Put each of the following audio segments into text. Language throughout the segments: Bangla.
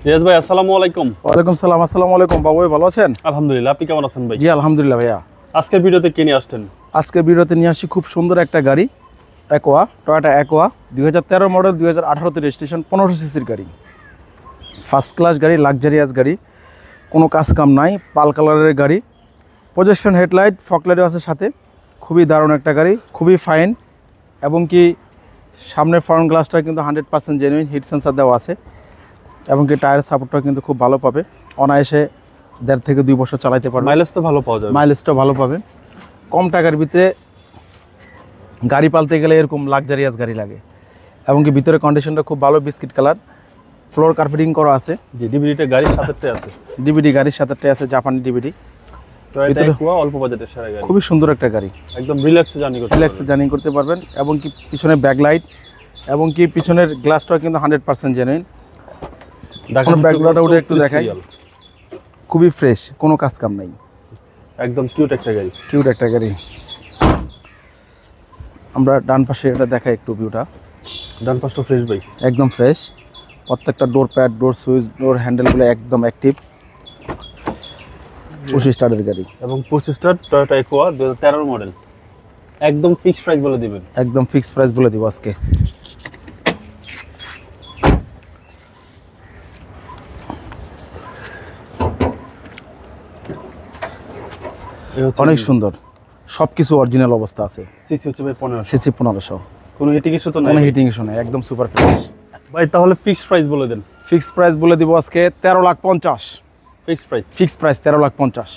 রিয়াজ ভাই আসসালামু আলাইকুম। ওয়ালাইকুম সালাম। আসসালামু আলাইকুম বাবু, ভাই ভালো আছেন? আলহামদুলিল্লাহ, আপনি কেমন আছেন ভাই? জি আলহামদুলিল্লাহ ভাইয়া। আজকের ভিডিওতে কে নিয়ে আসছেন? আজকে ভিডিওতে নিয়ে আসি খুব সুন্দর একটা গাড়ি, অ্যাকোয়া, টয়োটা অ্যাকোয়া 2013 মডেল, 2018তে রেজিস্ট্রেশন, 1500 সিসির গাড়ি। ফার্স্ট ক্লাস গাড়ি, লাক্সারিয়াস গাড়ি, কোনো কাজ কাম নাই, পাল কালারের গাড়ি, প্রজেকশন হেডলাইট, ফকলাইটও আছে সাথে। খুবই দারুণ একটা গাড়ি, খুবই ফাইন, এবং কি সামনের ফ্রন্ট গ্লাসটা কিন্তু 100% জেনুইন, হিট সেন্সার দেওয়া আছে, এবং কি টায়ার সাপোর্টটা কিন্তু খুব ভালো পাবে। অনায়াসে 1.5 থেকে 2 বছর চালাতে পারবে। মাইলেজ তো ভালো পাওয়া যাবে। মাইলেজটা ভালো পাবে। কম টাকার ভিতরে গাড়ি পালতে গেলে এরকম লাক্সারিয়াস গাড়ি লাগে, এবং কি ভিতরে কন্ডিশনটা খুব ভালো, বিস্কিট কালার, ফ্লোর কার্পেটিং করা আছে। জি, ডিভিডিটা গাড়ির সাথেটাই আছে। ডিভিডি গাড়ির সাথেটাই আছে, জাপানি ডিভিডি। তো এটা একটু অল্প বাজেটের সেরা গাড়ি, খুবই সুন্দর একটা গাড়ি, একদম রিল্যাক্সে জার্নি করতে রিল্যাক্সে জার্নি করতে পারবেন। এবং কি পিছনে ব্যাকলাইট, এবং কি পিছনের গ্লাসটাও কিন্তু 100% জেনুইন। দেখুন ব্যাকলাইটটা উঠে একটু দেখাই, খুবই ফ্রেশ, কোনো কাজ কাম নাই, একদম কিউট একটা গাড়ি। কিউট একটা গাড়ি। আমরা ডান পাশে এটা দেখাই একটু ভিউটা। ডান পাশটা ফ্রেশ ভাই, একদম ফ্রেশ। প্রত্যেকটা ডোর প্যাড, ডোর সুইচ, ডোর হ্যান্ডেলগুলো একদম অ্যাক্টিভ। 25 স্টারের গাড়ি এবং 25 স্টার টয়োটা অ্যাকোয়া 2013 মডেল। একদম ফিক্সড প্রাইস বলে দিবেন? একদম ফিক্সড প্রাইস বলে দিব আজকে। অনেক সুন্দর, সব কিছু অরিজিনাল অবস্থা আছে। সিসি হচ্ছে ভাই 1500। সিসি 1500, কোনো হিটিং ইস্যু তো নাই? কোনো হিটিং ইস্যু নেই, একদম সুপার ফ্রেশ ভাই। তাহলে ফিক্সড প্রাইস বলে দেন। ফিক্সড প্রাইস বলে দিব আজকে 13,50,000। Fixed price, fixed price 13,50,000।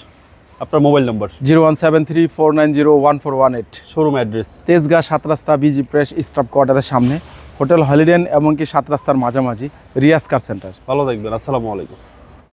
আপনার mobile number? 01734901418। Showroom address? Tejgaon 7 রাস্তা, বিজি প্রেস স্টাফ কোয়ার্টারের সামনে, হোটেল হলিডে, এবং কি 7 রাস্তার মাঝামাঝি, রিয়াজ কার সেন্টার। ভালো থাকবেন, আসসালামু আলাইকুম।